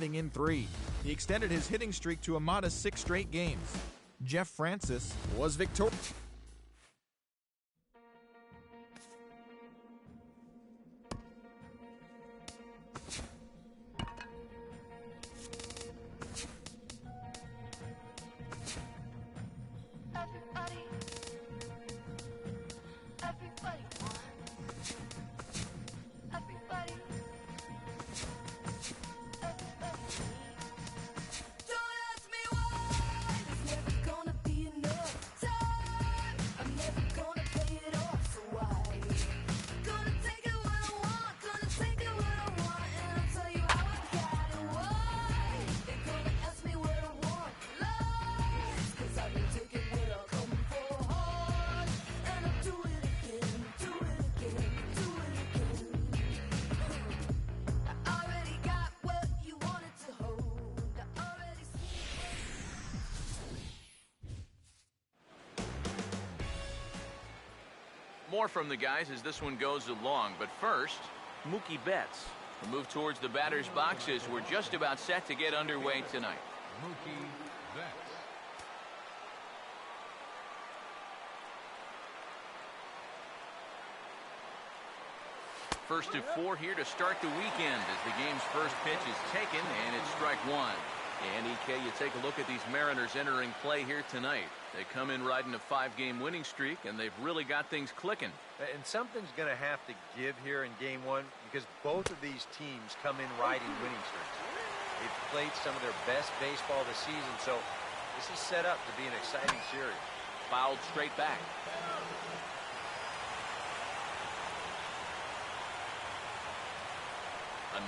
in 3. He extended his hitting streak to a modest 6 straight games. Jeff Francis was victorious. More from the guys as this one goes along, but first, Mookie Betts will move towards the batter's boxes. We're just about set to get underway tonight. Mookie Betts. First of 4 here to start the weekend as the game's first pitch is taken, and it's strike one. And EK, you take a look at these Mariners entering play here tonight. They come in riding a 5-game winning streak, and they've really got things clicking. And something's going to have to give here in game one because both of these teams come in riding winning streaks. They've played some of their best baseball this season, so this is set up to be an exciting series. Fouled straight back.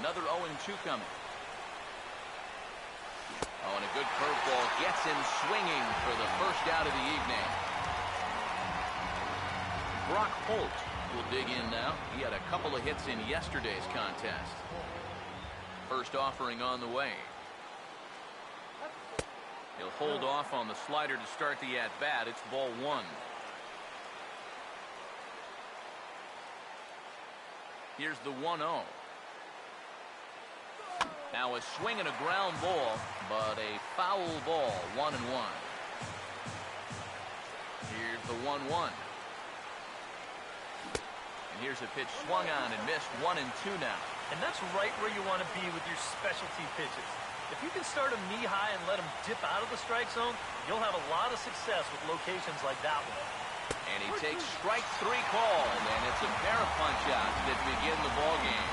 Another 0-2 coming. Oh, and a good curveball gets him swinging for the first out of the evening. Brock Holt will dig in now. He had a couple of hits in yesterday's contest. First offering on the way. He'll hold off on the slider to start the at-bat. It's ball 1. Here's the 1-0. Now a swing and a ground ball, but a foul ball, 1-1. Here's the 1-1. And here's a pitch swung on and missed, 1-2 now. And that's right where you want to be with your specialty pitches. If you can start them knee-high and let them dip out of the strike zone, you'll have a lot of success with locations like that one. And he takes strike 3 called, and it's a pair of punch-outs that begin the ball game.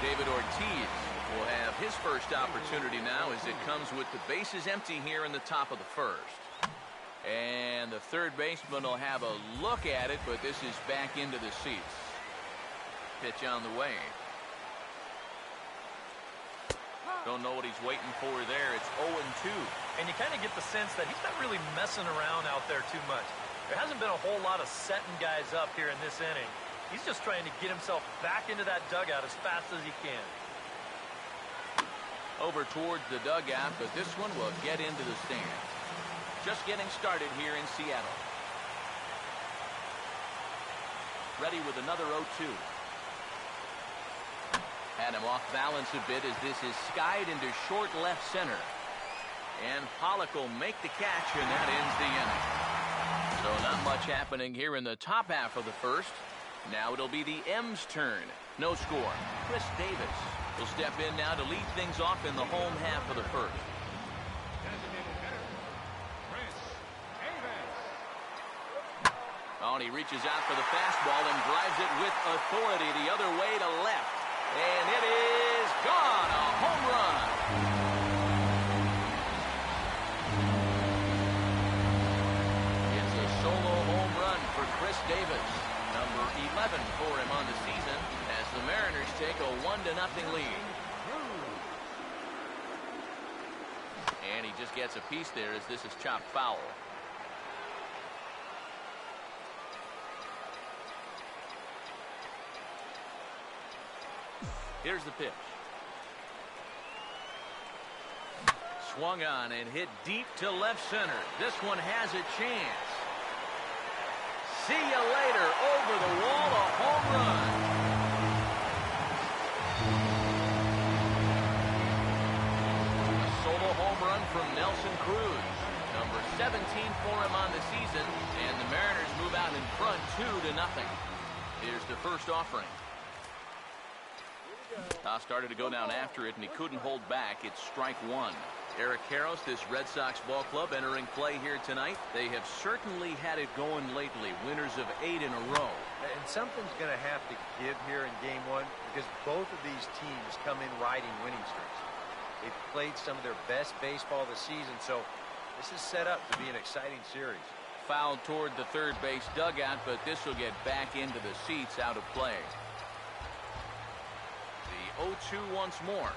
David Ortiz will have his first opportunity now as it comes with the bases empty here in the top of the first. And the third baseman will have a look at it, but this is back into the seats. Pitch on the way. Don't know what he's waiting for there. It's 0-2. And you kind of get the sense that he's not really messing around out there too much. There hasn't been a whole lot of setting guys up here in this inning. He's just trying to get himself back into that dugout as fast as he can. Over towards the dugout, but this one will get into the stands. Just getting started here in Seattle. Ready with another 0-2. Had him off balance a bit as this is skied into short left center. And Pollock will make the catch, and that ends the inning. So not much happening here in the top half of the first. Now it'll be the M's turn. No score. Chris Davis will step in now to lead things off in the home half of the first. Designated hitter, Chris Davis. Oh, and he reaches out for the fastball and drives it with authority the other way to left. And it is gone. A home run. It's a solo home run for Chris Davis. Number 11 for him on the season as the Mariners take a 1-0 lead. And he just gets a piece there as this is chopped foul. Here's the pitch. Swung on and hit deep to left center. This one has a chance. See you later. Over the wall, a home run. from Nelson Cruz. Number 17 for him on the season, and the Mariners move out in front 2-0. Here's the first offering. Toss started to go down after it, and he couldn't hold back. It's strike one. Eric Karros, this Red Sox ball club, entering play here tonight. They have certainly had it going lately. Winners of 8 in a row. And something's going to have to give here in game one because both of these teams come in riding winning streaks. They've played some of their best baseball this season, so this is set up to be an exciting series. Fouled toward the third base dugout, but this will get back into the seats, out of play. The 0-2 once more.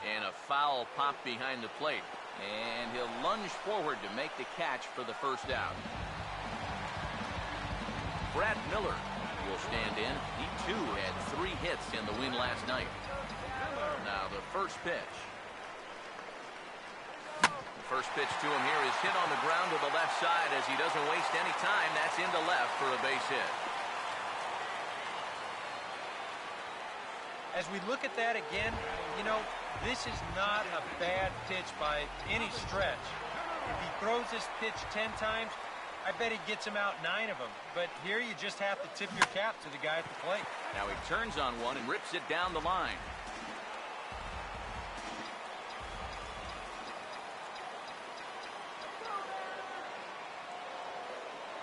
And a foul pop behind the plate. And he'll lunge forward to make the catch for the first out. Brad Miller will stand in. He too had 3 hits in the win last night. Now the first pitch. The first pitch to him here is hit on the ground to the left side as he doesn't waste any time. That's into left for a base hit. As we look at that again, you know, this is not a bad pitch by any stretch. If he throws this pitch 10 times, I bet he gets him out 9 of them. But here you just have to tip your cap to the guy at the plate. Now he turns on one and rips it down the line.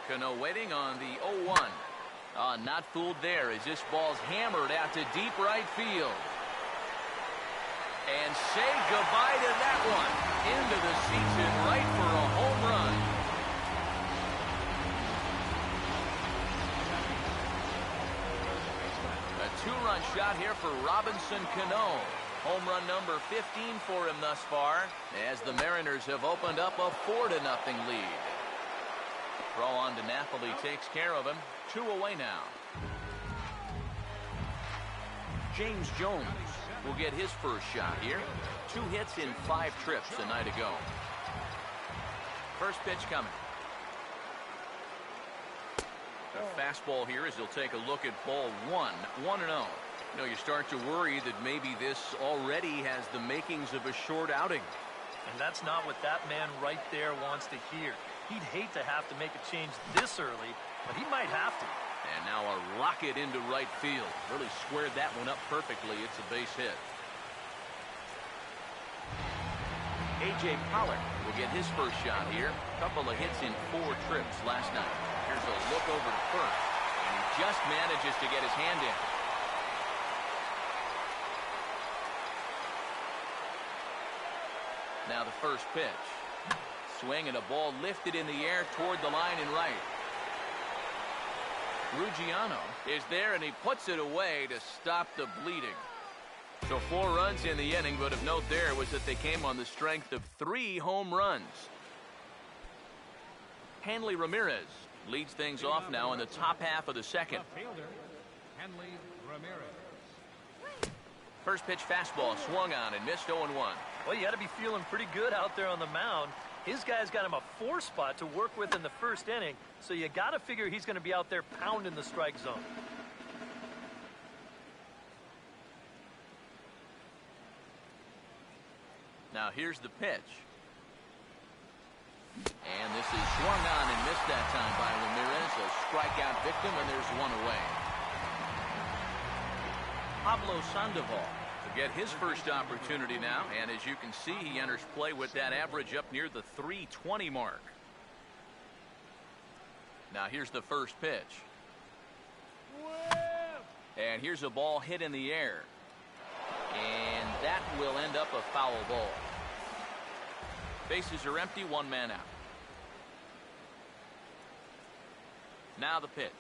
Cano waiting on the 0-1. Not fooled there as this ball's hammered out to deep right field. And say goodbye to that one. Into the seats and right for a home run. A 2-run shot here for Robinson Cano. Home run number 15 for him thus far, as the Mariners have opened up a 4-0 lead. Throw on to Napoli takes care of him. 2 away now. James Jones will get his first shot here. 2 hits in 5 trips a night ago. First pitch coming. A fastball here as he'll take a look at ball 1. 1-0. You know, you start to worry that maybe this already has the makings of a short outing. And that's not what that man right there wants to hear. He'd hate to have to make a change this early, but he might have to. And now a rocket into right field. Really squared that one up perfectly. It's a base hit. A.J. Pollock will get his first shot here. Couple of hits in 4 trips last night. Here's a look over to first. And he just manages to get his hand in. Now the first pitch. Swing and a ball lifted in the air toward the line and right. Ruggiano is there and he puts it away to stop the bleeding. So 4 runs in the inning, but of note there was that they came on the strength of 3 home runs. Hanley Ramirez leads things off now in the top half of the second. Hanley Ramirez. First pitch fastball swung on and missed 0-1. Well, you got to be feeling pretty good out there on the mound. His guy's got him a 4 spot to work with in the first inning, so you got to figure he's going to be out there pounding the strike zone. Now here's the pitch. And this is swung on and missed that time by Ramirez. A strikeout victim, and there's 1 away. Pablo Sandoval will get his first opportunity now, and as you can see, he enters play with that average up near the 320 mark. Now here's the first pitch. And here's a ball hit in the air. And that will end up a foul ball. Bases are empty, 1 man out. Now the pitch.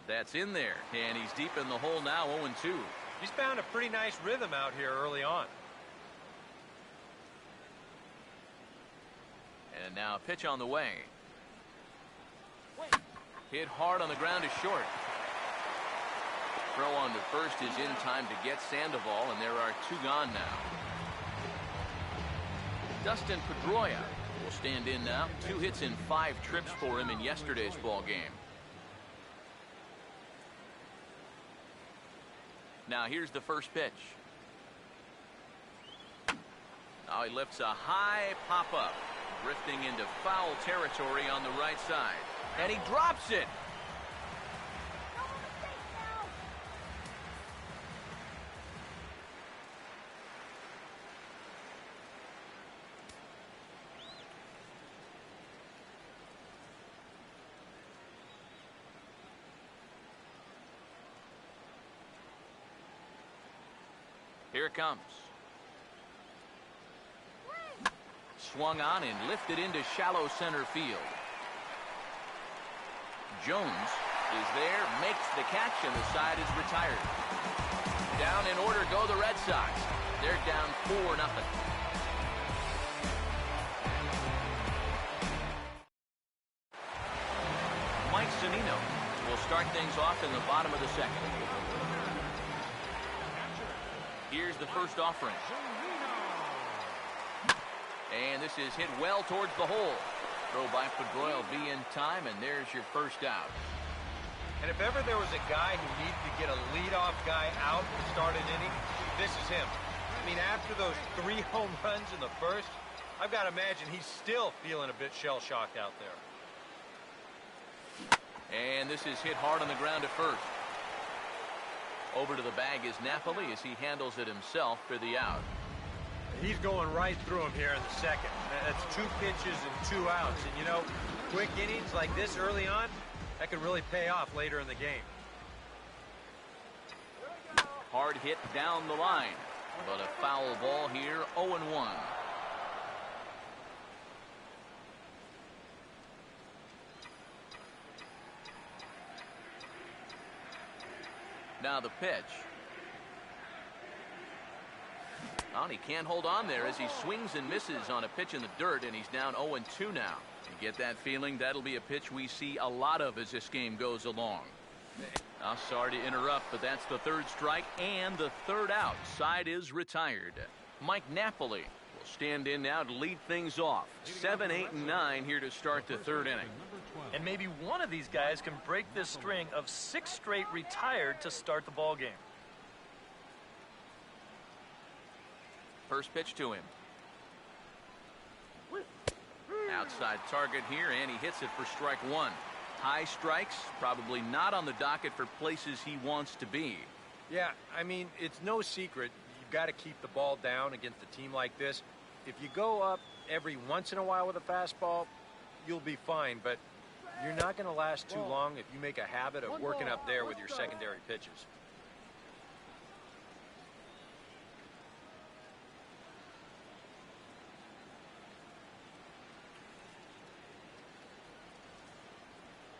That's in there, and he's deep in the hole now, 0-2. He's found a pretty nice rhythm out here early on. And now a pitch on the way. Hit hard on the ground is short. Throw on to first is in time to get Sandoval, and there are 2 gone now. Dustin Pedroia will stand in now. 2 hits in 5 trips for him in yesterday's ball game. Now here's the first pitch. Oh, he lifts a high pop-up, drifting into foul territory on the right side. And he drops it. Here it comes. Swung on and lifted into shallow center field. Jones is there, makes the catch, and the side is retired. Down in order go the Red Sox. They're down 4-0. Mike Zunino will start things off in the bottom of the second. Here's the first offering. And this is hit well towards the hole. Throw by Pedroia will be in time, and there's your first out. And if ever there was a guy who needed to get a leadoff guy out to start an inning, this is him. I mean, after those 3 home runs in the first, I've got to imagine he's still feeling a bit shell-shocked out there. And this is hit hard on the ground at first. Over to the bag is Napoli as he handles it himself for the out. He's going right through him here in the second. That's 2 pitches and 2 outs. And, you know, quick innings like this early on, that could really pay off later in the game. Hard hit down the line, but a foul ball here, 0-1. Now the pitch. Oh, and he can't hold on there as he swings and misses on a pitch in the dirt, and he's down 0-2 now. You get that feeling that'll be a pitch we see a lot of as this game goes along. Oh, sorry to interrupt, but that's the 3rd strike and the 3rd out. Side is retired. Mike Napoli will stand in now to lead things off. 7, 8, and 9 here to start the 3rd inning. And maybe one of these guys can break this string of 6 straight retired to start the ball game. First pitch to him. Outside target here, and he hits it for strike 1. High strikes, probably not on the docket for places he wants to be. Yeah, I mean, it's no secret. You've got to keep the ball down against a team like this. If you go up every once in a while with a fastball, you'll be fine, but you're not going to last too long if you make a habit of working up there with your secondary pitches.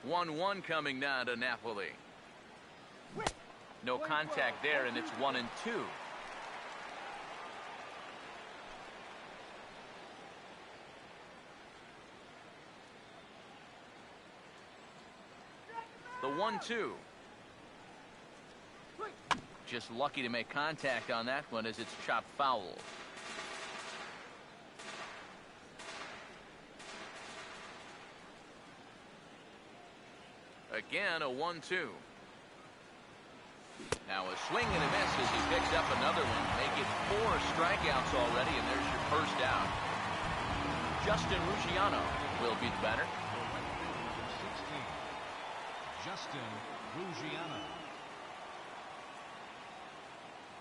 1-1 coming now to Napoli. No contact there, and it's 1-2. The 1-2. Just lucky to make contact on that one as it's chopped foul. Again, a 1-2. Now a swing and a miss as he picks up another one. Make it 4 strikeouts already, and there's your first out. Justin Ruggiano will be the batter. Justin Ruggiano.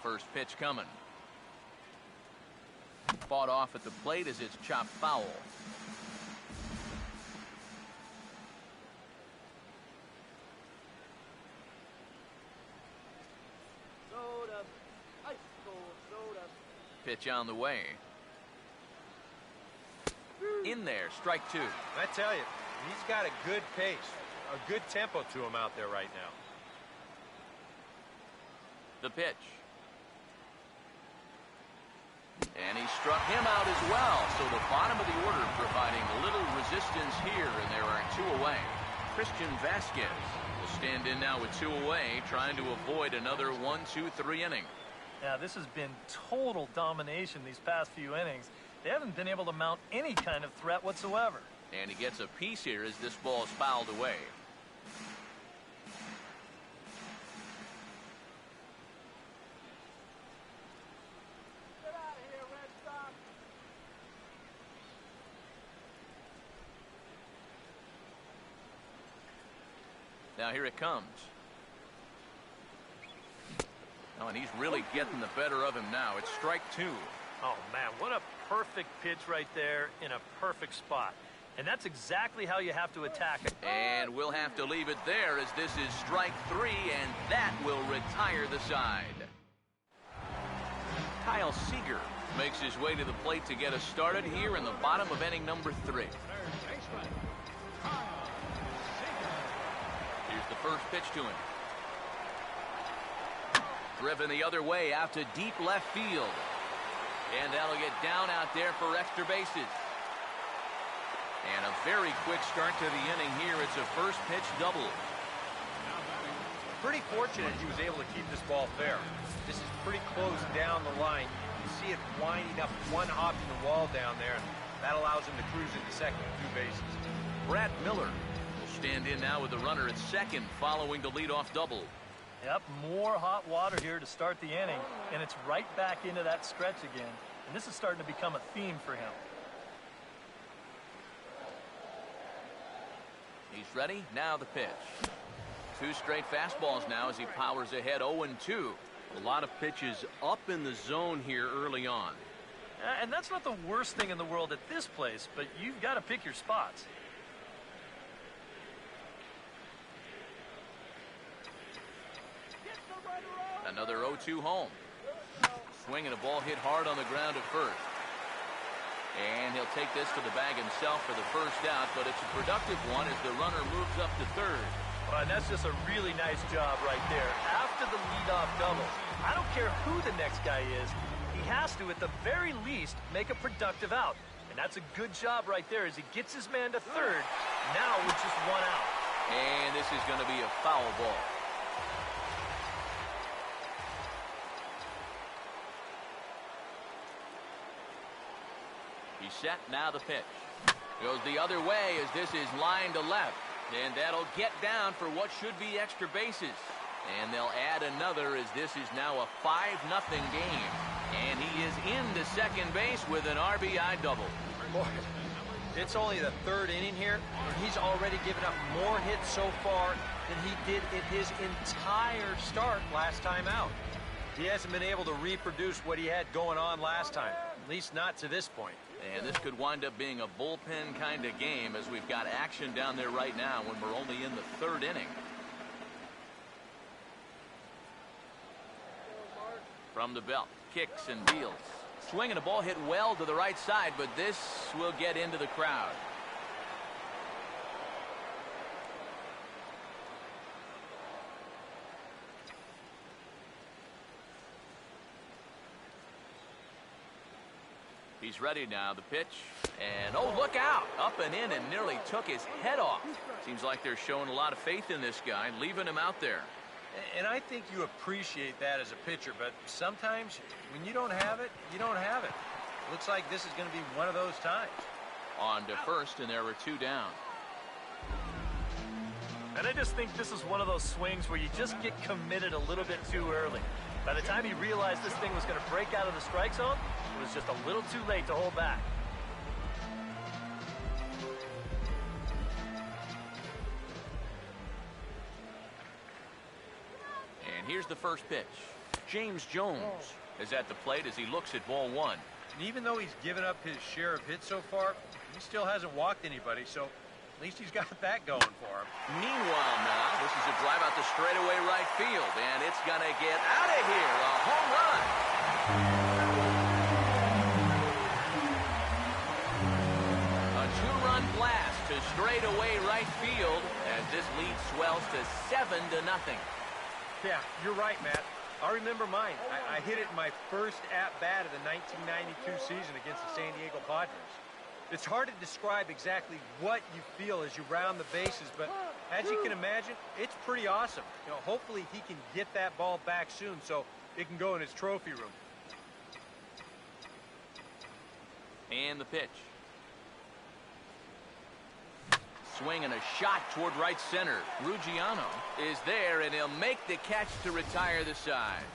First pitch coming. Fought off at the plate as it's chopped foul. Pitch on the way. In there, strike 2. I tell you, he's got a good pace, a good tempo to him out there right now. The pitch. And he struck him out as well. So the bottom of the order providing little resistance here, and there are 2 away. Christian Vasquez will stand in now with 2 away, trying to avoid another 1-2-3 inning. Yeah, this has been total domination these past few innings. They haven't been able to mount any kind of threat whatsoever. And he gets a piece here as this ball is fouled away. Now here it comes. Oh, and he's really getting the better of him now. It's strike 2. Oh, man, what a perfect pitch right there in a perfect spot. And that's exactly how you have to attack it. And we'll have to leave it there as this is strike 3, and that will retire the side. Kyle Seager makes his way to the plate to get us started here in the bottom of inning number 3. Here's the first pitch to him. Driven the other way out to deep left field. And that'll get down out there for extra bases. And a very quick start to the inning here. It's a first pitch double. Pretty fortunate he was able to keep this ball fair. This is pretty close down the line. You see it winding up one hop to the wall down there, and that allows him to cruise into second with 2 bases. Brad Miller will stand in now with the runner at second following the leadoff double. Yep, more hot water here to start the inning, and it's right back into that stretch again. And this is starting to become a theme for him. He's ready. Now the pitch. 2 straight fastballs now as he powers ahead 0-2. A lot of pitches up in the zone here early on. And that's not the worst thing in the world at this place, but you've got to pick your spots. Another 0-2 home. Swinging a ball hit hard on the ground at first. And he'll take this to the bag himself for the first out, but it's a productive one as the runner moves up to third. And that's just a really nice job right there. After the leadoff double, I don't care who the next guy is, he has to, at the very least, make a productive out. And that's a good job right there as he gets his man to third, now with just 1 out. And this is going to be a foul ball. He's set, now the pitch. Goes the other way as this is line to left. And that'll get down for what should be extra bases. And they'll add another as this is now a 5-0 game. And he is into second base with an RBI double. Boy, it's only the 3rd inning here, and he's already given up more hits so far than he did in his entire start last time out. He hasn't been able to reproduce what he had going on last time, at least not to this point. And this could wind up being a bullpen kind of game as we've got action down there right now when we're only in the 3rd inning. From the belt, kicks and deals. Swinging a ball hit well to the right side, but this will get into the crowd. He's ready now, the pitch, and oh, look out, up and in and nearly took his head off. Seems like they're showing a lot of faith in this guy, leaving him out there. And I think you appreciate that as a pitcher, but sometimes when you don't have it, you don't have it. Looks like this is going to be one of those times. On to first, and there were 2 down. And I just think this is one of those swings where you just get committed a little bit too early. By the time he realized this thing was going to break out of the strike zone, it was just a little too late to hold back. And here's the first pitch. James Jones is at the plate as he looks at ball 1. And even though he's given up his share of hits so far, he still hasn't walked anybody, so at least he's got that going for him. Meanwhile now, this is a drive out to straightaway right field, and it's going to get out of here. A home run. A 2-run blast to straightaway right field as this lead swells to 7-0. Yeah, you're right, Matt. I remember mine. I hit it in my first at-bat of the 1992 season against the San Diego Padres. It's hard to describe exactly what you feel as you round the bases, but as you can imagine, it's pretty awesome. You know, hopefully he can get that ball back soon so it can go in his trophy room. And the pitch. Swing and a shot toward right center. Ruggiano is there, and he'll make the catch to retire the side.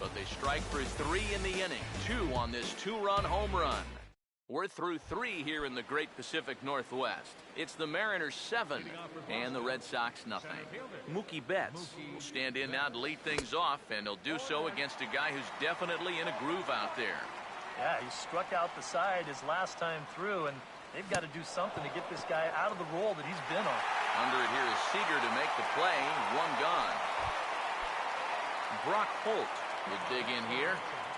But they strike for 3 in the inning. 2 on this 2-run home run. We're through 3 here in the Great Pacific Northwest. It's the Mariners 7 and the Red Sox nothing. Mookie Betts will stand in now to lead things off, and he'll do so against a guy who's definitely in a groove out there. Yeah, he struck out the side his last time through, and they've got to do something to get this guy out of the role that he's been on. Under it here is Seager to make the play. 1 gone. Brock Holt would dig in here.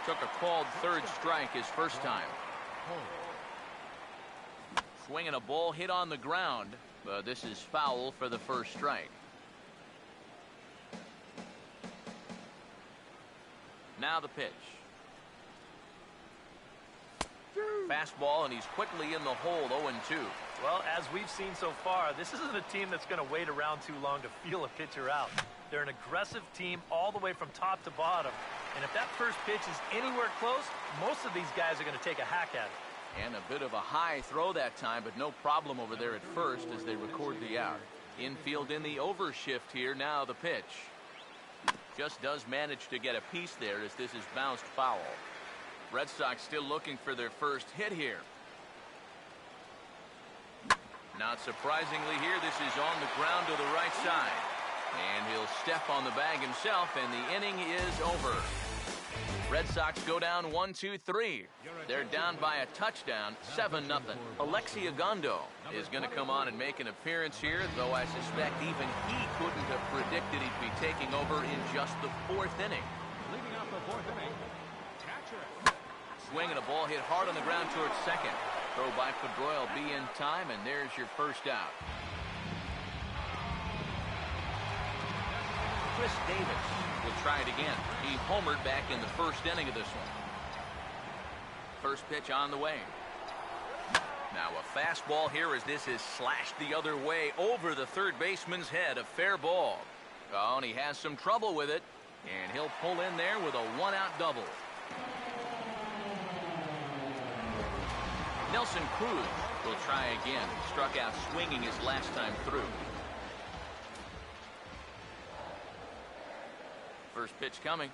Took a called 3rd strike his first time. Swinging a ball hit on the ground, but this is foul for the 1st strike. Now the pitch. Fastball, and he's quickly in the hole. 0-2. Well, as we've seen so far, this isn't a team that's going to wait around too long to feel a pitcher out. They're an aggressive team all the way from top to bottom. And if that first pitch is anywhere close, most of these guys are going to take a hack at it. And a bit of a high throw that time, but no problem over there at first as they record the out. Infield in the overshift here. Now the pitch. Just does manage to get a piece there as this is bounced foul. Red Sox still looking for their first hit here. Not surprisingly here, this is on the ground to the right side. And he'll step on the bag himself, and the inning is over. Red Sox go down 1-2-3. They're down by a touchdown, 7-0. Alexi Agondo is going to come on and make an appearance here, though I suspect even he couldn't have predicted he'd be taking over in just the 4th inning. Leading off the 4th inning, catcher. Swing and a ball hit hard on the ground towards second. Throw by Pedroia will be in time, and there's your first out. Chris Davis will try it again. He homered back in the 1st inning of this one. First pitch on the way. Now a fastball here as this is slashed the other way over the 3rd baseman's head. A fair ball. Oh, and he has some trouble with it. And he'll pull in there with a 1-out double. Nelson Cruz will try again. Struck out swinging his last time through. First pitch coming.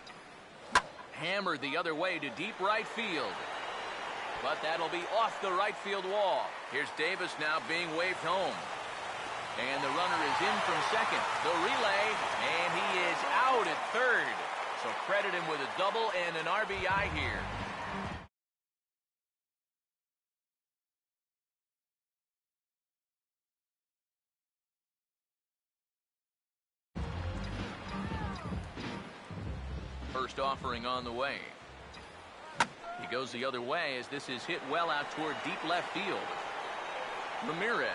Hammered the other way to deep right field. But that'll be off the right field wall. Here's Davis now being waved home. And the runner is in from second. The relay, and he is out at 3rd. So credit him with a double and an RBI here. First offering on the way. He goes the other way as this is hit well out toward deep left field. Ramirez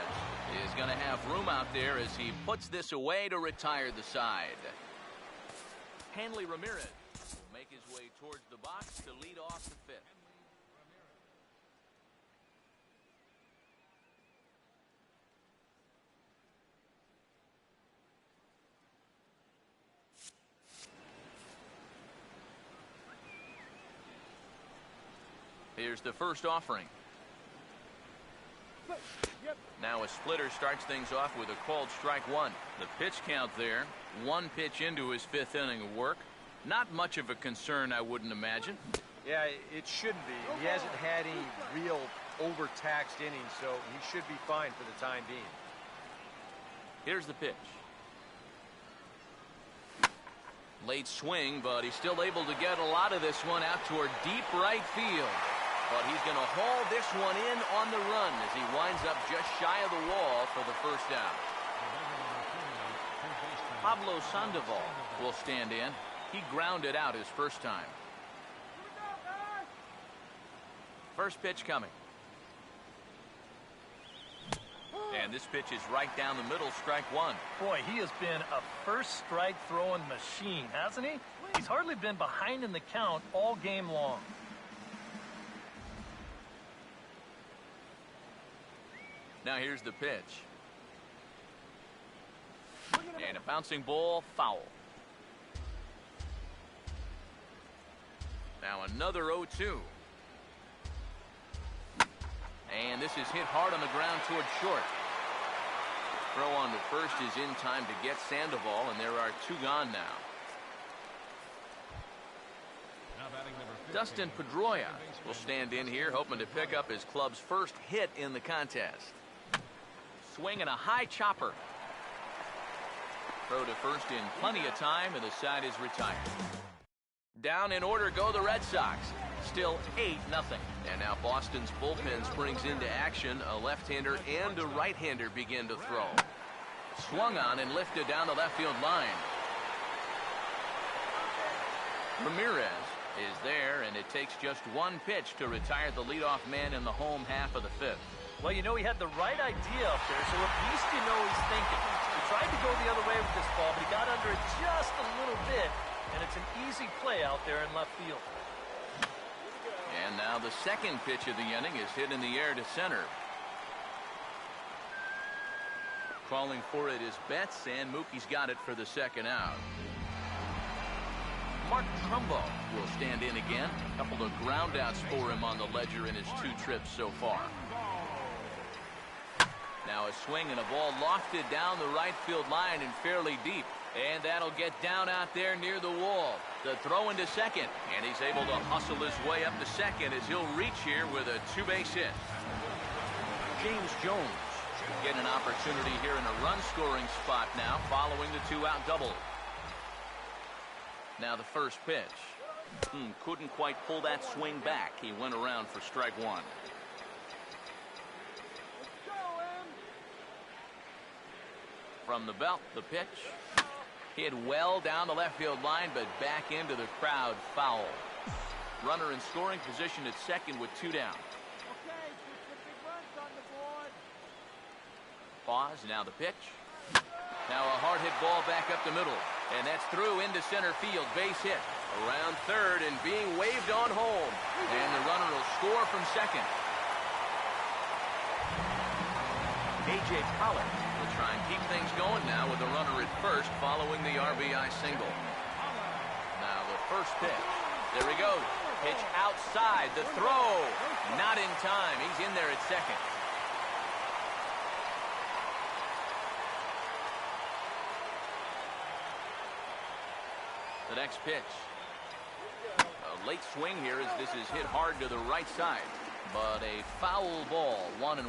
is going to have room out there as he puts this away to retire the side. Hanley Ramirez will make his way towards the box to lead off the 5th. Here's the first offering. Now a splitter starts things off with a called strike 1. The pitch count there. 1 pitch into his 5th inning of work. Not much of a concern, I wouldn't imagine. Yeah, it shouldn't be. He hasn't had any real overtaxed innings, so he should be fine for the time being. Here's the pitch. Late swing, but he's still able to get a lot of this one out toward deep right field. But he's going to haul this one in on the run as he winds up just shy of the wall for the first out. Pablo Sandoval will stand in. He grounded out his first time. First pitch coming. And this pitch is right down the middle, strike 1. Boy, he has been a first strike throwing machine, hasn't he? He's hardly been behind in the count all game long. Now here's the pitch. And a bouncing ball, foul. Now another 0-2. And this is hit hard on the ground toward short. Throw on to first is in time to get Sandoval, and there are 2 gone now. Batting number 15. Dustin Pedroia will stand in here, hoping to pick up his club's first hit in the contest. Swing and a high chopper. Throw to first in plenty of time, and the side is retired. Down in order go the Red Sox. Still 8-0. And now Boston's bullpen springs into action. A left-hander and a right-hander begin to throw. Swung on and lifted down the left field line. Ramirez is there, and it takes just one pitch to retire the leadoff man in the home half of the fifth. Well, you know, he had the right idea up there, so at least you know he's thinking. He tried to go the other way with this ball, but he got under it just a little bit, and it's an easy play out there in left field. And now the second pitch of the inning is hit in the air to center. Calling for it is Betts, and Mookie's got it for the second out. Mark Trumbo will stand in again. A couple of groundouts for him on the ledger in his 2 trips so far. Now a swing and a ball lofted down the right field line and fairly deep. And that'll get down out there near the wall. The throw into second. And he's able to hustle his way up to second as he'll reach here with a 2-base hit. James Jones get an opportunity here in a run-scoring spot now following the 2-out double. Now the first pitch. Couldn't quite pull that swing back. He went around for strike one. From the belt, the pitch. Hit well down the left field line, but back into the crowd, foul. Runner in scoring position at second with 2 down. Pause, now the pitch. Now a hard hit ball back up the middle. And that's through into center field, base hit. Around third and being waved on home. And the runner will score from second. A.J. Pollock will try and keep things going now with the runner at first following the RBI single. Now the first pitch. There he goes. Pitch outside. The throw. Not in time. He's in there at second. The next pitch. A late swing here as this is hit hard to the right side. But a foul ball, 1-1.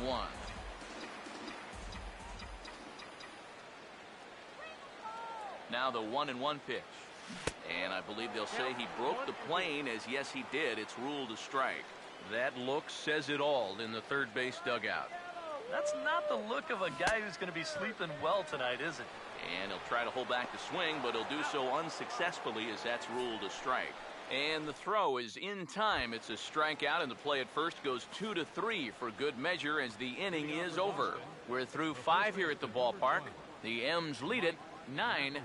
Now the 1-1 pitch. And I believe they'll say he broke the plane, as yes he did. It's ruled a strike. That look says it all in the third base dugout. That's not the look of a guy who's going to be sleeping well tonight, is it? And he'll try to hold back the swing, but he'll do so unsuccessfully as that's ruled a strike. And the throw is in time. It's a strikeout, and the play at first goes 2-3 for good measure as the inning is over. We're through 5 here at the ballpark. The M's lead it 9-0.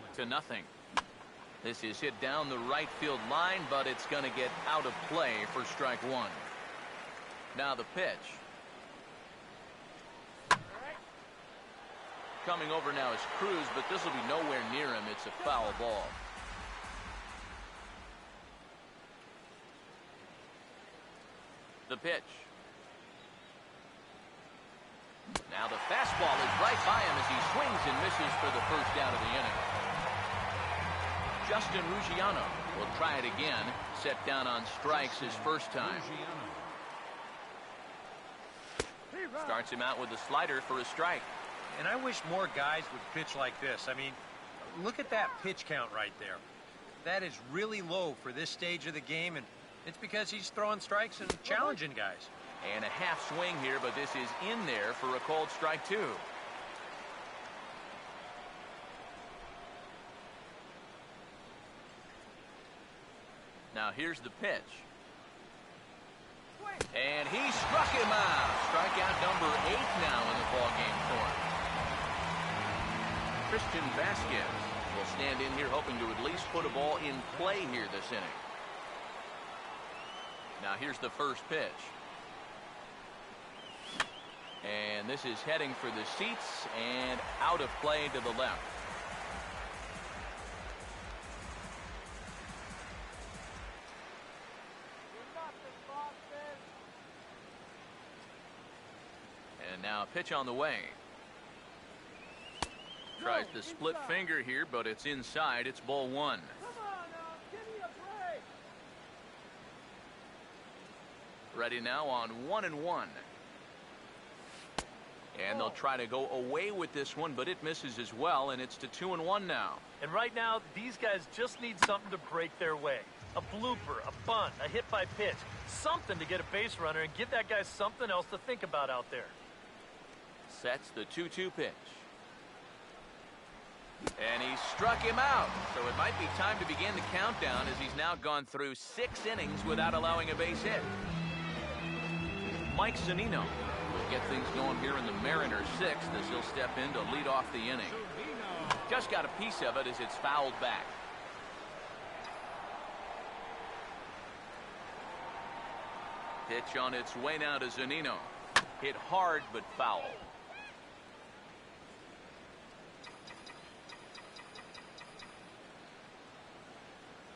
This is hit down the right field line, but it's going to get out of play for strike one. Now the pitch. Coming over now is Cruz, but this will be nowhere near him. It's a foul ball. The pitch. Now the fastball is right by him as he swings and misses for the first out of the inning. Justin Ruggiano will try it again. Set down on strikes his first time. Starts him out with a slider for a strike. And I wish more guys would pitch like this. I mean, look at that pitch count right there. That is really low for this stage of the game, and it's because he's throwing strikes and challenging guys. And a half swing here, but this is in there for a called strike two. Now here's the pitch. And he struck him out. Strikeout number 8 now in the ballgame for him. Christian Vasquez will stand in here hoping to at least put a ball in play here this inning. Now here's the first pitch. And this is heading for the seats and out of play to the left. And now a pitch on the way. Tries the split finger here, but it's inside. It's ball one. Ready now on 1-1. And they'll try to go away with this one, but it misses as well, and it's to 2-1 now. And right now, these guys just need something to break their way. A blooper, a bunt, a hit by pitch. Something to get a base runner and give that guy something else to think about out there. Sets the 2-2 pitch. And he struck him out. So it might be time to begin the countdown as he's now gone through 6 innings without allowing a base hit. Mike Zunino will get things going here in the Mariners' 6th as he'll step in to lead off the inning. Just got a piece of it as it's fouled back. Pitch on its way now to Zunino. Hit hard but foul.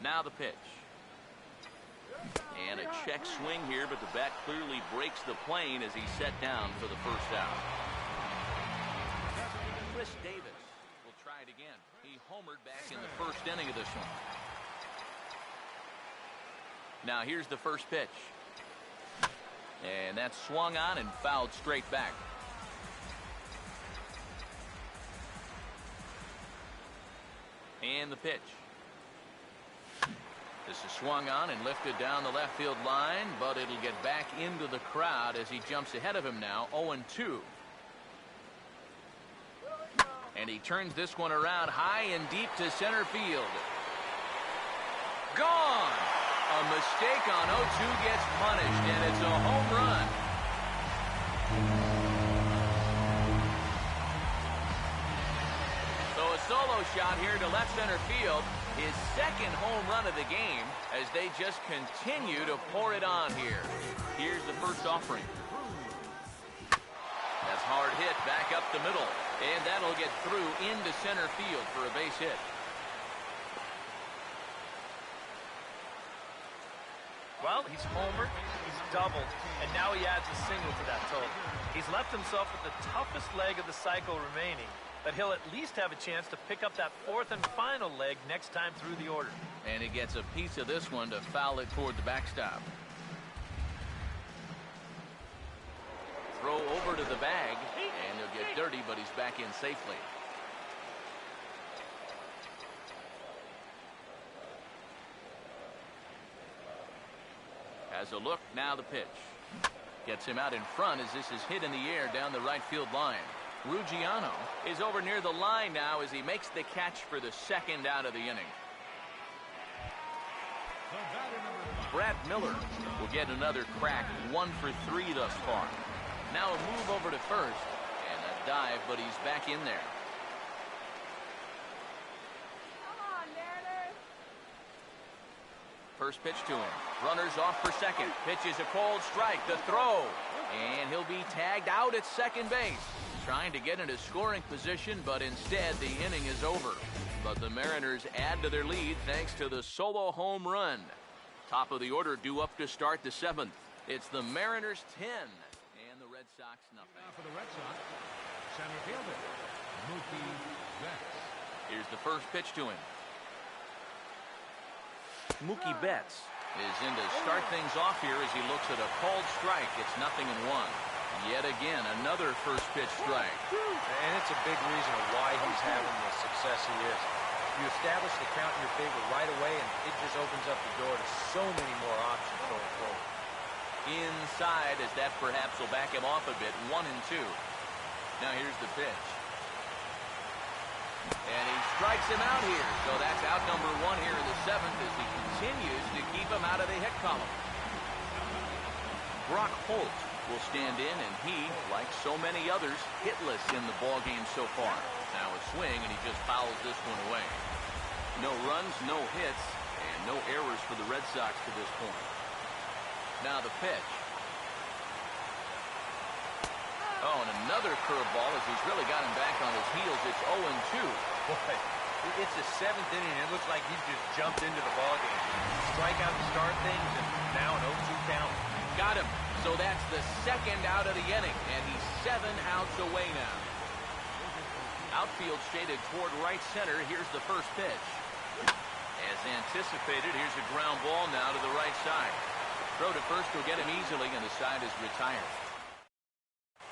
Now the pitch. And a check swing here, but the bat clearly breaks the plane as he's set down for the first out. Chris Davis will try it again. He homered back in the first inning of this one. Now here's the first pitch. And that's swung on and fouled straight back. And the pitch. This is swung on and lifted down the left field line, but it'll get back into the crowd as he jumps ahead of him now, 0-2. And he turns this one around high and deep to center field. Gone! A mistake on 0-2 gets punished, and it's a home run. So a solo shot here to left center field. His second home run of the game as they just continue to pour it on here. Here's the first offering. That's hard hit back up the middle. And that'll get through into center field for a base hit. Well, he's homered, he's doubled, and now he adds a single to that total. He's left himself with the toughest leg of the cycle remaining, but he'll at least have a chance to pick up that fourth and final leg next time through the order. And he gets a piece of this one to foul it toward the backstop. Throw over to the bag, and he'll get dirty, but he's back in safely. Has a look, now the pitch. Gets him out in front as this is hit in the air down the right field line. Ruggiano is over near the line now as he makes the catch for the second out of the inning. Brad Miller will get another crack, 1 for 3 thus far. Now a move over to first, and a dive, but he's back in there. First pitch to him. Runners off for second. Pitch is a cold strike. The throw. And he'll be tagged out at second base. Trying to get into scoring position, but instead the inning is over. But the Mariners add to their lead thanks to the solo home run. Top of the order due up to start the 7th. It's the Mariners 10 and the Red Sox nothing. Now for the Red Sox, center fielder, Mookie Betts. Here's the first pitch to him. Mookie Betts is in to start things off here as he looks at a called strike. It's 0-1. Yet again, another first pitch strike. And it's a big reason why he's having the success he is. You establish the count in your favor right away, and it just opens up the door to so many more options going forward. Inside, as that perhaps will back him off a bit, 1-2. Now here's the pitch. And he strikes him out here. So that's out number 1 here in the 7th as he continues to keep him out of the hit column. Brock Holt will stand in, and he, like so many others, hitless in the ballgame so far. Now a swing, and he just fouls this one away. No runs, no hits, and no errors for the Red Sox to this point. Now the pitch. Oh, and another curveball as he's really got him back on his heels. It's 0-2. Boy, it's the 7th inning, and it looks like he just jumped into the ballgame. Strikeout to start things, and now an 0-2 count. Got him. So that's the second out of the inning, and he's 7 outs away now. Outfield shaded toward right center. Here's the first pitch. As anticipated, here's a ground ball now to the right side. throw to first will get him easily, and the side is retired.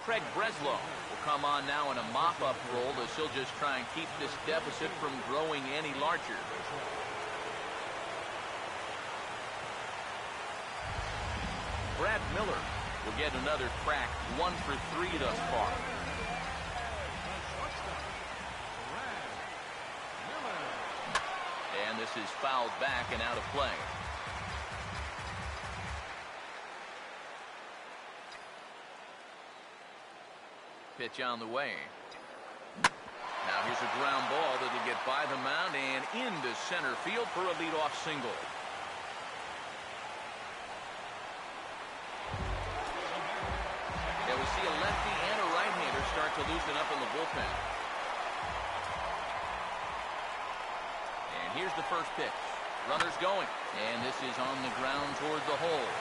Craig Breslow will come on now in a mop-up role as he'll just try and keep this deficit from growing any larger. Brad Miller will get another crack, 1 for 3 thus far. And this is fouled back and out of play. Pitch on the way. Now here's a ground ball that'll get by the mound and into center field for a leadoff single. We see a lefty and a right-hander start to loosen up in the bullpen. And here's the first pitch. Runner's going. And this is on the ground toward the hole.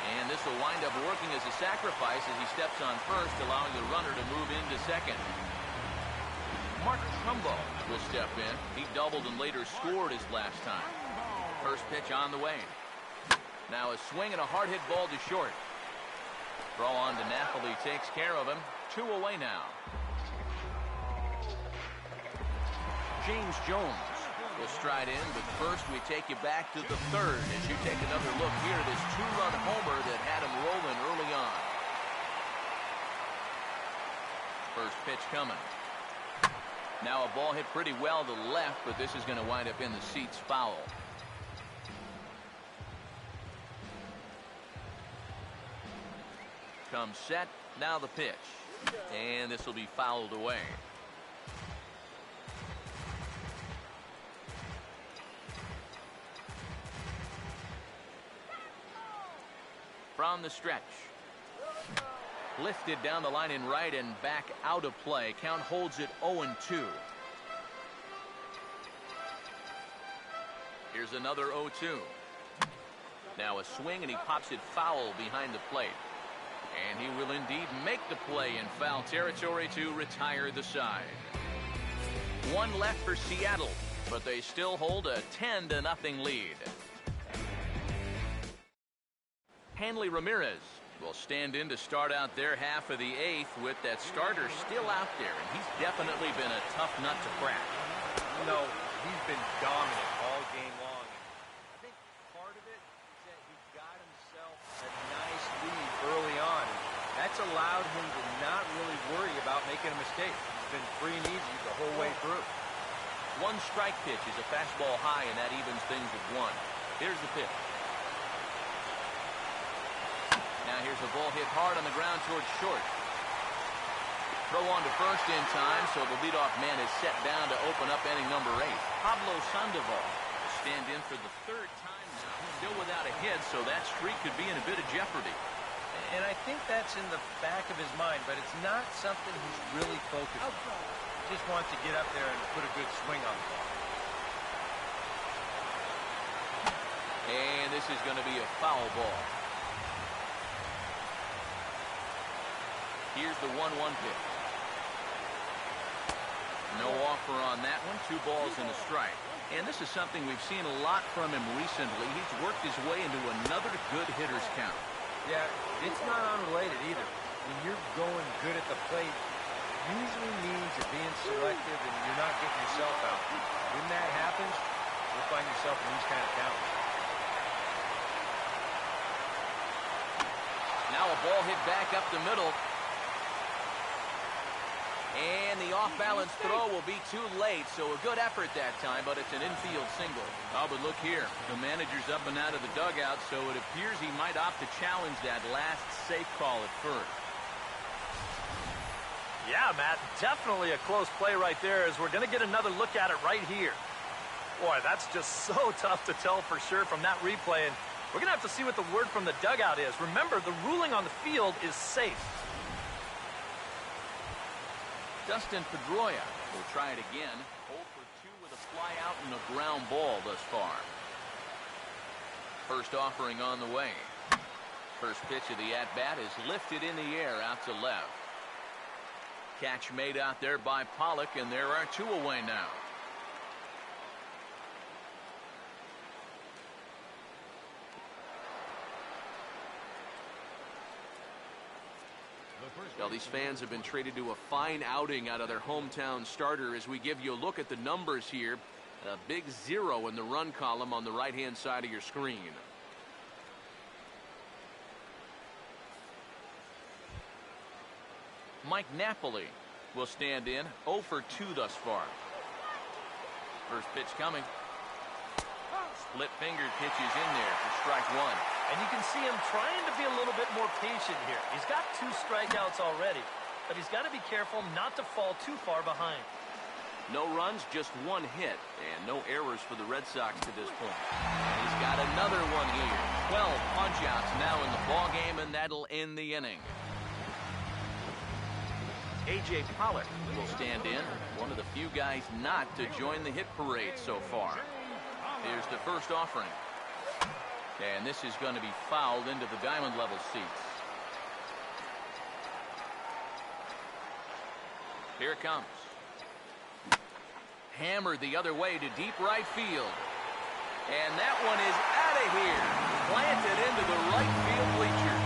And this will wind up working as a sacrifice as he steps on first, allowing the runner to move into second. Mark Trumbo will step in. He doubled and later scored his last time. First pitch on the way. Now a swing and a hard hit ball to short. Throw on to Napoli takes care of him. 2 away now. James Jones will stride in, but first we take you back to the 3rd as you take another look here at this 2-run homer that had him rolling early on. First pitch coming. Now a ball hit pretty well to the left, but this is going to wind up in the seats foul. Comes set, now the pitch. And this will be fouled away. From the stretch. Lifted down the line in right and back out of play. Count holds it 0-2. Here's another 0-2. Now a swing and he pops it foul behind the plate. And he will indeed make the play in foul territory to retire the side. 1 left for Seattle, but they still hold a 10-0 lead. Hanley Ramirez will stand in to start out their half of the 8th with that starter still out there, and he's definitely been a tough nut to crack. You know, he's been dominant all game long. I think part of it is that he got himself a nice lead early on. That's allowed him to not really worry about making a mistake. He's been free and easy the whole way through. 1 strike pitch is a fastball high, and that evens things at 1. Here's the pitch. Now here's a ball hit hard on the ground towards short. Throw on to first in time, so the leadoff man is set down to open up inning number 8. Pablo Sandoval will stand in for the 3rd time now. Still without a hit, so that streak could be in a bit of jeopardy. And I think that's in the back of his mind, but it's not something he's really focused on. He just wants to get up there and put a good swing on the ball. And this is going to be a foul ball. Here's the 1-1 pitch. No offer on that one. 2 balls and a strike. And this is something we've seen a lot from him recently. He's worked his way into another good hitter's count. Yeah, it's not unrelated either. When you're going good at the plate, usually means you're being selective and you're not getting yourself out. When that happens, you'll find yourself in these kind of counts. Now a ball hit back up the middle. And the off-balance throw will be too late, so a good effort that time, but it's an infield single. Oh, but look here. The manager's up and out of the dugout, so it appears he might opt to challenge that last safe call at first. Yeah, Matt, definitely a close play right there as we're going to get another look at it right here. Boy, that's just so tough to tell for sure from that replay, and we're going to have to see what the word from the dugout is. Remember, the ruling on the field is safe. Dustin Pedroia will try it again. 0 for 2 with a fly out and a ground ball thus far. First offering on the way. First pitch of the at-bat is lifted in the air out to left. Catch made out there by Pollock, and there are 2 away now. Well, these fans have been treated to a fine outing out of their hometown starter as we give you a look at the numbers here. A big 0 in the run column on the right-hand side of your screen. Mike Napoli will stand in, 0 for 2 thus far. First pitch coming. Split finger pitches in there for strike 1. And you can see him trying to be a little bit more patient here. He's got 2 strikeouts already, but he's got to be careful not to fall too far behind. No runs, just 1 hit, and no errors for the Red Sox to this point. And he's got another one here. 12 punch-outs now in the ball game, and that'll end the inning. A.J. Pollock will stand in, one of the few guys not to join the hit parade so far. Here's the first offering. And this is going to be fouled into the diamond level seats. Here it comes. Hammered the other way to deep right field. And that one is out of here. Planted into the right field bleachers.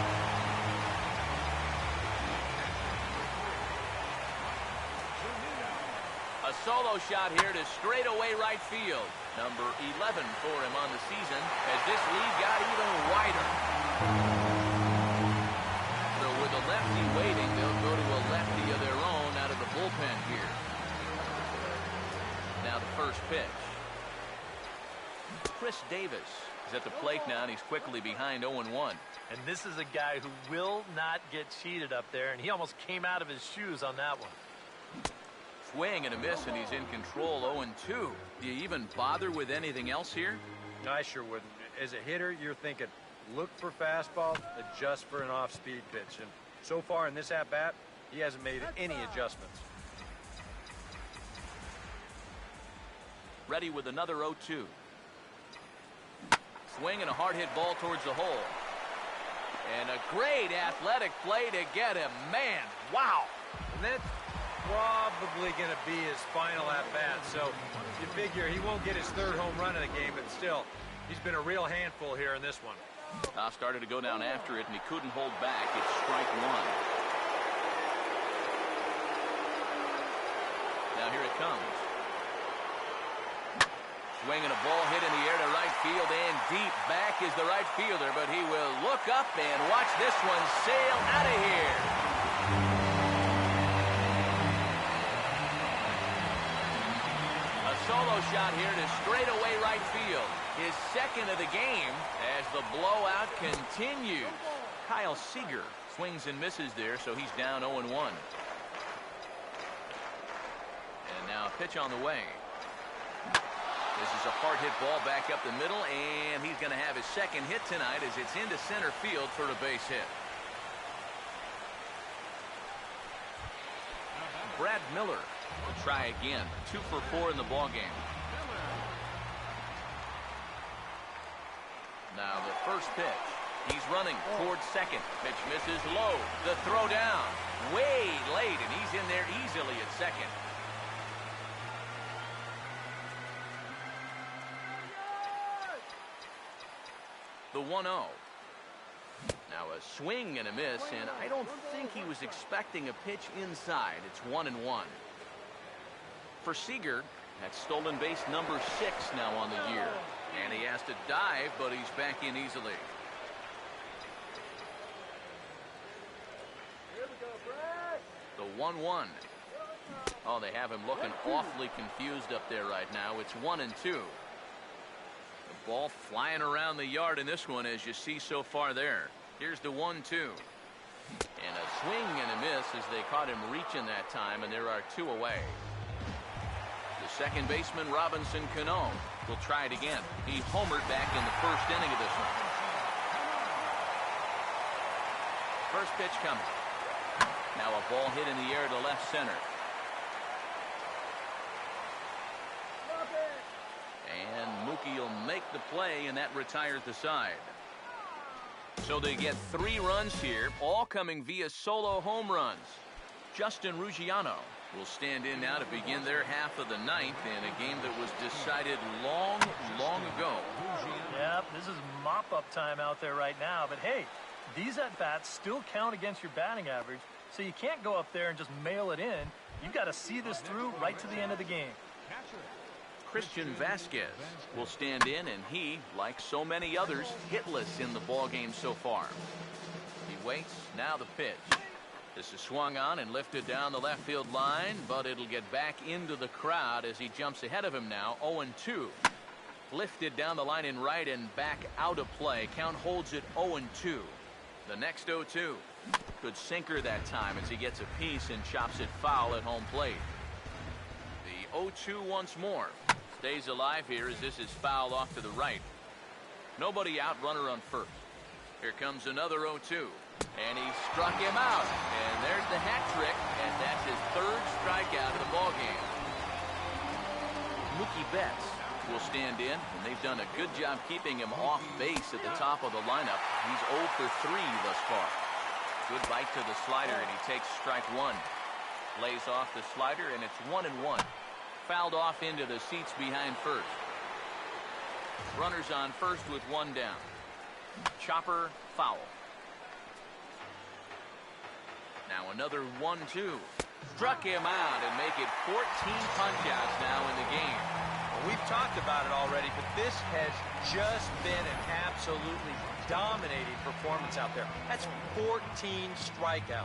A solo shot here to straightaway right field. Number 11 for him on the season as this lead got even wider. So with a lefty waiting, they'll go to a lefty of their own out of the bullpen here. Now the first pitch. Chris Davis is at the plate now, and he's quickly behind 0-1. And this is a guy who will not get cheated up there, and he almost came out of his shoes on that one. Swing and a miss, and he's in control. 0-2. Do you even bother with anything else here? No, I sure wouldn't. As a hitter, you're thinking, look for fastball, adjust for an off-speed pitch. And so far in this at-bat, he hasn't made any adjustments. Ready with another 0-2. Swing and a hard hit ball towards the hole. And a great athletic play to get him. Man, wow. And that's probably going to be his final at-bat. So you figure he won't get his 3rd home run of the game, but still, he's been a real handful here in this one. Started to go down after it, and he couldn't hold back. It's strike 1. Now here it comes. Swinging a ball hit in the air to right field, and deep back is the right fielder, but he will look up and watch this one sail out of here. A solo shot here to straightaway right field. His 2nd of the game as the blowout continues. Kyle Seager swings and misses there, so he's down 0-1. And now a pitch on the way. This is a hard hit ball back up the middle, and he's going to have his 2nd hit tonight as it's into center field for a base hit. Brad Miller will try again. 2 for 4 in the ball game. Now the first pitch. He's running towards 2nd. Pitch misses low. The throw down. Way late, and he's in there easily at 2nd. The 1-0. Now a swing and a miss, and I don't think he was expecting a pitch inside. It's 1-1. For Seager, that's stolen base number 6 now on the year. And he has to dive, but he's back in easily. The 1-1. Oh, they have him looking awfully confused up there right now. It's 1-2. The ball flying around the yard in this one, as you see so far there. Here's the 1-2. And a swing and a miss as they caught him reaching that time, and there are 2 away. The second baseman, Robinson Cano, will try it again. He homered back in the 1st inning of this one. First pitch coming. Now a ball hit in the air to left center. And Mookie will make the play, and that retires the side. So they get 3 runs here, all coming via solo home runs. Justin Ruggiano will stand in now to begin their half of the 9th in a game that was decided long, long ago. Yep, this is mop-up time out there right now. But hey, these at-bats still count against your batting average So you can't go up there and just mail it in. You've got to see this through right to the end of the game. Christian Vasquez will stand in, and he, like so many others, hitless in the ballgame so far. He waits. Now the pitch. This is swung on and lifted down the left field line, but it'll get back into the crowd as he jumps ahead of him now. 0-2. Lifted down the line in right and back out of play. Count holds it 0-2. The next 0-2. Good sinker that time as he gets a piece and chops it foul at home plate. The 0-2 once more. Stays alive here as this is fouled off to the right. Nobody out, runner on first. Here comes another 0-2. And he struck him out. And there's the hat trick, and that's his third strikeout of the ballgame. Mookie Betts will stand in, and they've done a good job keeping him off base at the top of the lineup. He's 0 for 3 thus far. Good bite to the slider, and he takes strike one. Lays off the slider, and it's 1-1. Fouled off into the seats behind first. Runners on first with one down. Chopper foul. Now another 1-2. Struck him out and make it 14 punch-outs now in the game. Well, we've talked about it already, but this has just been an absolutely dominating performance out there. That's 14 strikeouts.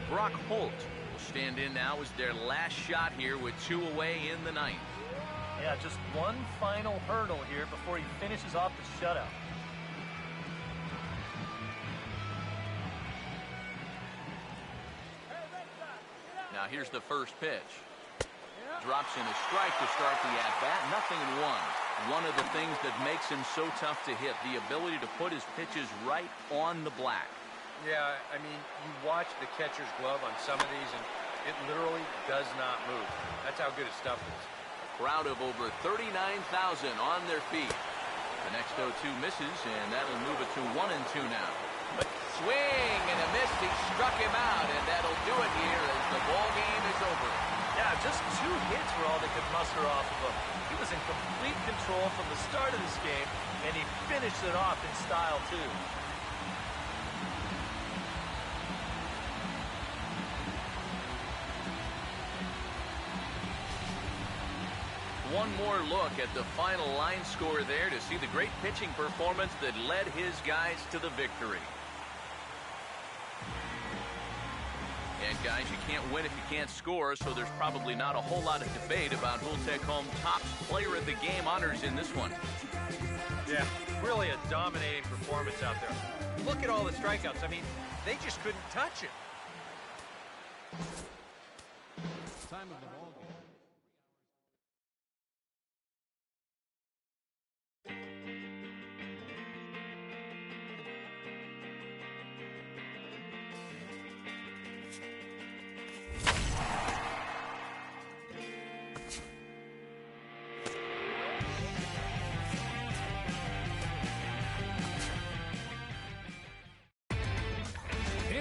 Brock Holt will stand in now as their last shot here with 2 away in the ninth. Yeah, just one final hurdle here before he finishes off the shutout. Now here's the first pitch. Drops in a strike to start the at-bat. Nothing in one. One of the things that makes him so tough to hit, the ability to put his pitches right on the black. Yeah, I mean, you watch the catcher's glove on some of these, and it literally does not move. That's how good his stuff is. A crowd of over 39,000 on their feet. The next 0-2 misses, and that'll move it to 1-2 now. But swing and a miss. He struck him out, and that'll do it here as the ball game is over. Yeah, just 2 hits were all they could muster off of him. He was in complete control from the start of this game, and he finished it off in style, too. One more look at the final line score there to see the great pitching performance that led his guys to the victory. And guys, you can't win if you can't score, so there's probably not a whole lot of debate about who'll take home top player of the game honors in this one. Yeah, really a dominating performance out there. Look at all the strikeouts. I mean, they just couldn't touch it. Time of the ball game.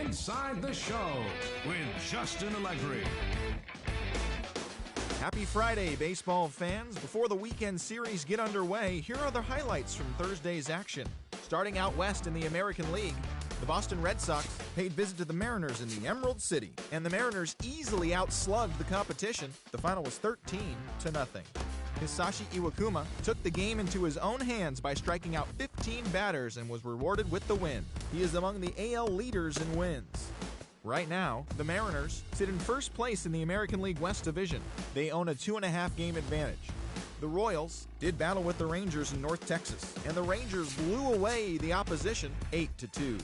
Inside the Show with Justin Allegri. Happy Friday, baseball fans. Before the weekend series get underway, here are the highlights from Thursday's action. Starting out west in the American League, the Boston Red Sox paid visit to the Mariners in the Emerald City, and the Mariners easily outslugged the competition. The final was 13-0. Hisashi Iwakuma took the game into his own hands by striking out 15 batters and was rewarded with the win. He is among the AL leaders in wins. Right now, the Mariners sit in first place in the American League West Division. They own a 2.5 game advantage. The Royals did battle with the Rangers in North Texas, and the Rangers blew away the opposition 8-2.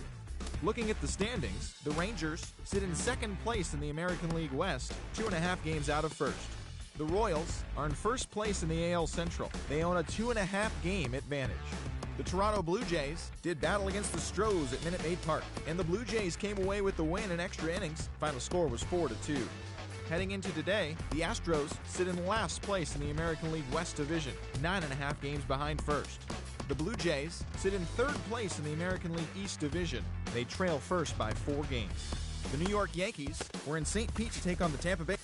Looking at the standings, the Rangers sit in second place in the American League West, 2.5 games out of first. The Royals are in first place in the AL Central. They own a 2.5 game advantage. The Toronto Blue Jays did battle against the Stros at Minute Maid Park, and the Blue Jays came away with the win in extra innings. Final score was 4-2. Heading into today, the Astros sit in last place in the American League West Division, 9.5 games behind first. The Blue Jays sit in third place in the American League East Division. They trail first by 4 games. The New York Yankees were in St. Pete to take on the Tampa Bay.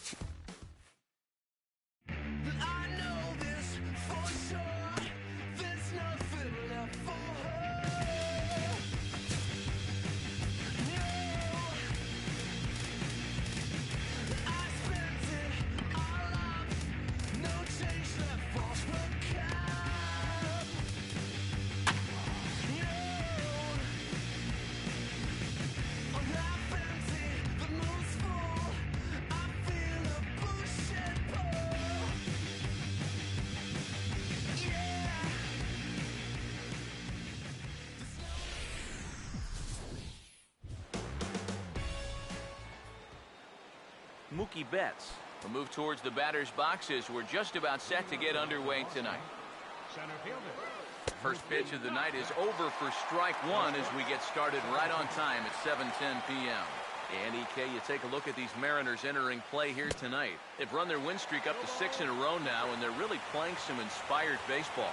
Mookie Betts. We'll move towards the batter's boxes. We're just about set to get underway tonight. Center fielder. First pitch of the night is over for strike one as we get started right on time at 7:10 p.m. And EK, you take a look at these Mariners entering play here tonight. They've run their win streak up to 6 in a row now, and they're really playing some inspired baseball.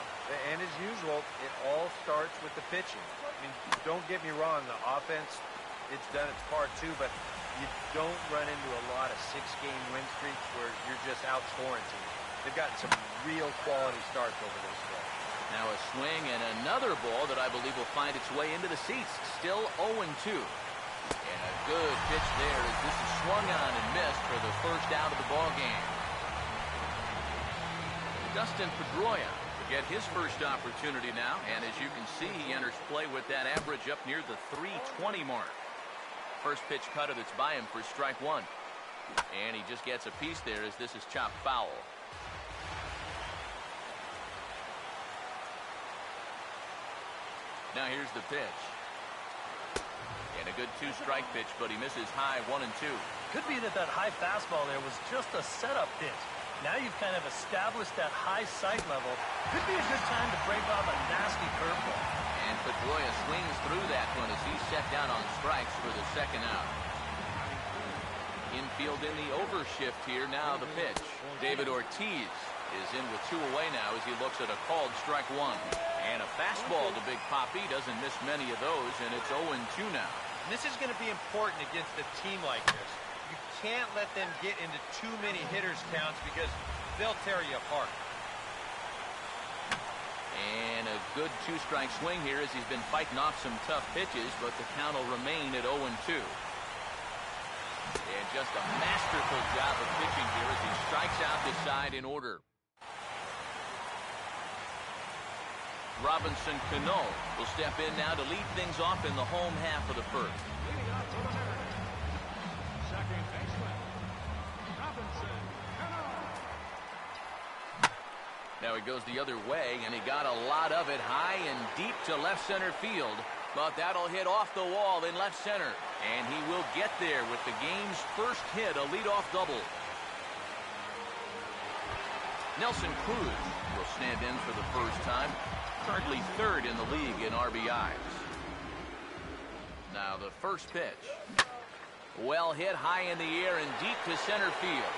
And as usual, it all starts with the pitching. I mean, don't get me wrong, the offense, it's done its part too, but you don't run into a lot of 6-game win streaks where you're just outscoring teams. They've gotten some real quality starts over this stretch. Now a swing and another ball that I believe will find its way into the seats. Still 0-2. And a good pitch there as this is swung on and missed for the first out of the ball game. Dustin Pedroia will get his first opportunity now, and as you can see, he enters play with that average up near the 320 mark. First pitch cutter that's by him for strike one. And he just gets a piece there as this is chopped foul. Now here's the pitch. And a good two-strike pitch, but he misses high 1-2. Could be that high fastball there was just a setup pitch. Now you've kind of established that high sight level. Could be a good time to break off a nasty curveball. And Pedroia swings through that one as he's set down on strikes for the second out. Infield in the overshift here. Now the pitch. David Ortiz is in with 2 away now as he looks at a called strike one. And a fastball to Big Papi. Doesn't miss many of those, and it's 0-2 now. And this is going to be important against a team like this. You can't let them get into too many hitters counts because they'll tear you apart. And a good two-strike swing here as he's been fighting off some tough pitches, but the count will remain at 0-2. And just a masterful job of pitching here as he strikes out the side in order. Robinson Cano will step in now to lead things off in the home half of the first. Leading off for the Mariners. Second baseman, Robinson Cano. Now he goes the other way, and he got a lot of it high and deep to left center field. But that'll hit off the wall in left center. And he will get there with the game's first hit, a leadoff double. Nelson Cruz will stand in for the first time. Currently third in the league in RBIs. Now the first pitch. Well hit high in the air and deep to center field.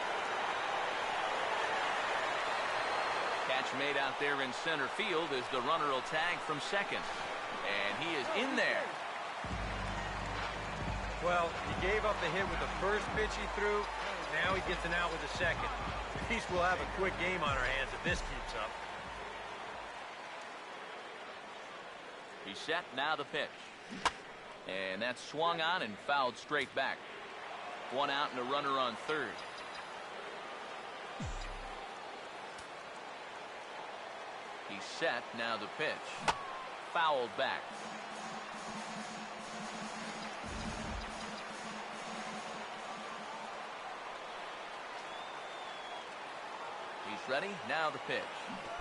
Catch made out there in center field as the runner will tag from second. And he is in there. Well, he gave up the hit with the first pitch he threw. Now he gets an out with the second. At least we'll have a quick game on our hands if this keeps up. He's set, now the pitch. And that's swung on and fouled straight back. 1 out and a runner on third. He's set, now the pitch. Fouled back. He's ready, now the pitch.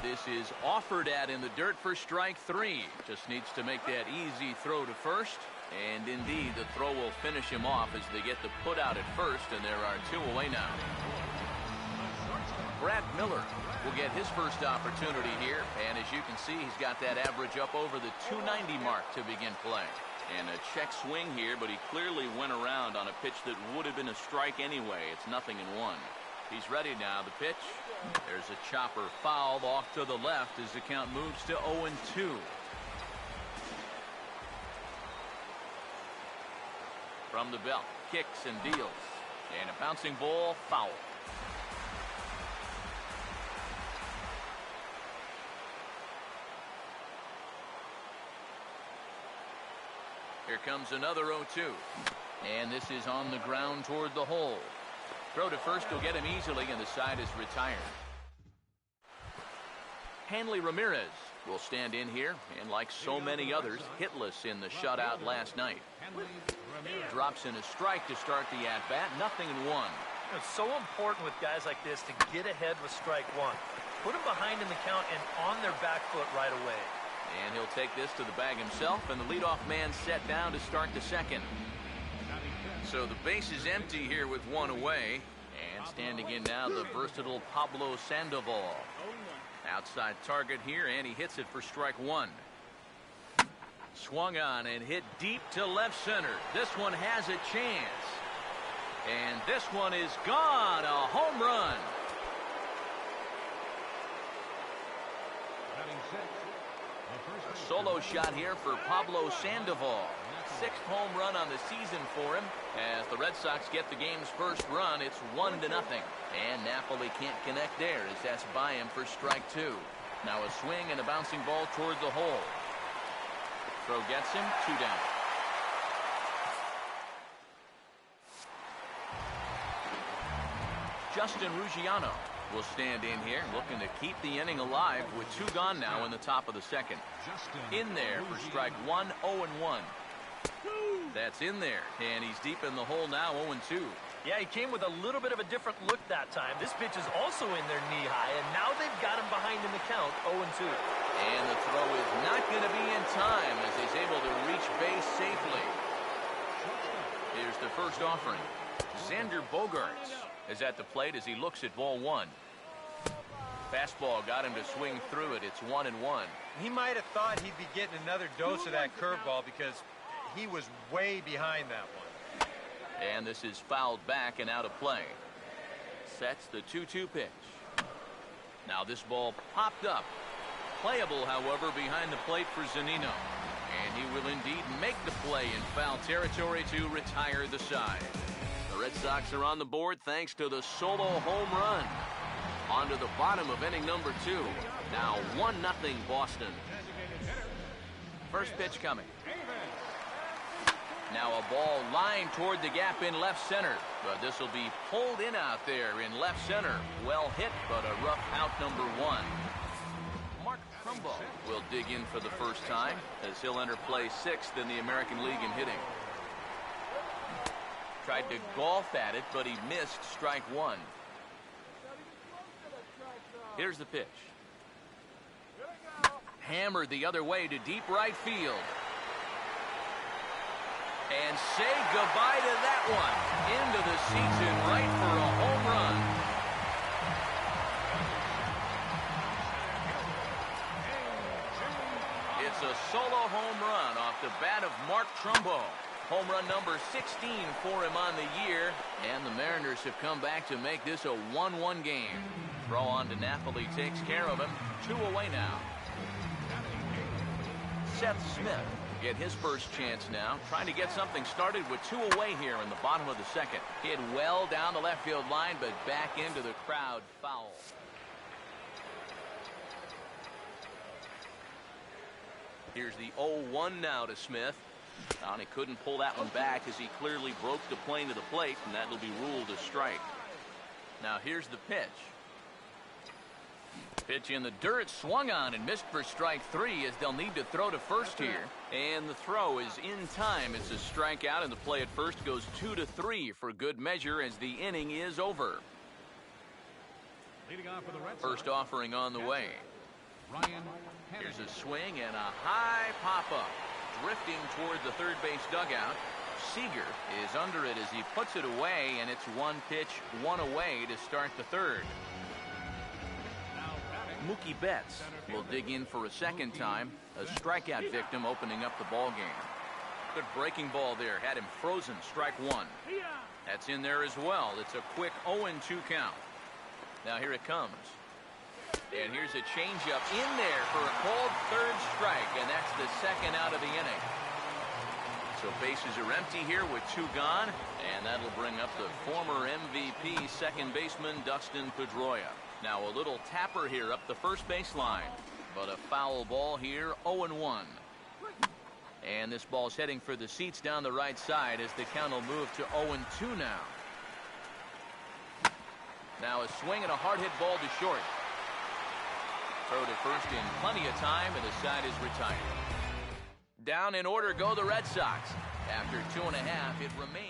This is offered at in the dirt for strike 3. Just needs to make that easy throw to first. And indeed, the throw will finish him off as they get the put out at first, and there are 2 away now. Brad Miller will get his first opportunity here, and as you can see, he's got that average up over the 290 mark to begin play. And a check swing here, but he clearly went around on a pitch that would have been a strike anyway. It's 0-1. He's ready now, the pitch. There's a chopper fouled off to the left as the count moves to 0-2. From the belt, kicks and deals. And a bouncing ball, foul. Here comes another 0-2. And this is on the ground toward the hole. Throw to first will get him easily, and the side is retired. Hanley Ramirez will stand in here, and like so many others, hitless in the shutout last night. Drops in a strike to start the at-bat, 0-1. It's so important with guys like this to get ahead with strike one. Put them behind in the count and on their back foot right away. And he'll take this to the bag himself, and the leadoff man set down to start the second. So the base is empty here with 1 away, And standing in now, the versatile Pablo Sandoval. Outside target here, and he hits it for strike one. Swung on and hit deep to left center. This one has a chance. And this one is gone. A home run. A solo shot here for Pablo Sandoval. Sixth home run on the season for him. As the Red Sox get the game's first run, it's 1-0. And Napoli can't connect there as that's by him for strike two. Now a swing and a bouncing ball toward the hole. Throw gets him, 2 down. Justin Ruggiano will stand in here, looking to keep the inning alive with 2 gone now in the top of the second. In there for strike one, 0-1. That's in there, and he's deep in the hole now, 0-2. Yeah, he came with a little bit of a different look that time. This pitch is also in there knee-high, and now they've got him behind in the count, 0-2. And the throw is not going to be in time as he's able to reach base safely. Here's the first offering. Xander Bogaerts is at the plate as he looks at ball one. Fastball got him to swing through it. It's 1-1. He might have thought he'd be getting another dose of that curveball because he was way behind that one. And this is fouled back and out of play. Sets the 2-2 pitch. Now this ball popped up. Playable, however, behind the plate for Zunino. And he will indeed make the play in foul territory to retire the side. The Red Sox are on the board thanks to the solo home run. On to the bottom of inning number 2. Now 1-0 Boston. First pitch coming. Now a ball lined toward the gap in left center. But this will be pulled in out there in left center. Well hit, but a rough out number 1. Mark Trumbo will dig in for the first time as he'll enter play 6th in the American League in hitting. Tried to golf at it, but he missed strike one. Here's the pitch. Hammered the other way to deep right field. And say goodbye to that one. Into the seats in right for a home run. It's a solo home run off the bat of Mark Trumbo. Home run number 16 for him on the year. And the Mariners have come back to make this a 1-1 game. Throw on to Napoli takes care of him. 2 away now. Seth Smith get his first chance now. Trying to get something started with 2 away here in the bottom of the second. Hit well down the left field line, but back into the crowd, foul. Here's the 0-1 now to Smith. And he couldn't pull that one back as he clearly broke the plane to the plate, and that'll be ruled a strike. Now here's the pitch. Pitch in the dirt, swung on and missed for strike 3 as they'll need to throw to first here. And the throw is in time. It's a strikeout, and the play at first goes 2-3 for good measure as the inning is over. First offering on the way. Here's a swing and a high pop-up. Drifting toward the third base dugout. Seager is under it as he puts it away, and it's 1 pitch, 1 away to start the third. Mookie Betts will dig in for a second time. A strikeout victim opening up the ball game. Good breaking ball there. Had him frozen. Strike 1. That's in there as well. It's a quick 0-2 count. Now here it comes. And here's a changeup in there for a called third strike. And that's the second out of the inning. So bases are empty here with 2 gone. And that'll bring up the former MVP second baseman Dustin Pedroia. Now a little tapper here up the first baseline. But a foul ball here, 0-1. And this ball's heading for the seats down the right side as the count will move to 0-2 now. Now a swing and a hard hit ball to short. Throw to first in plenty of time, and the side is retired. Down in order go the Red Sox. After 2.5, it remains.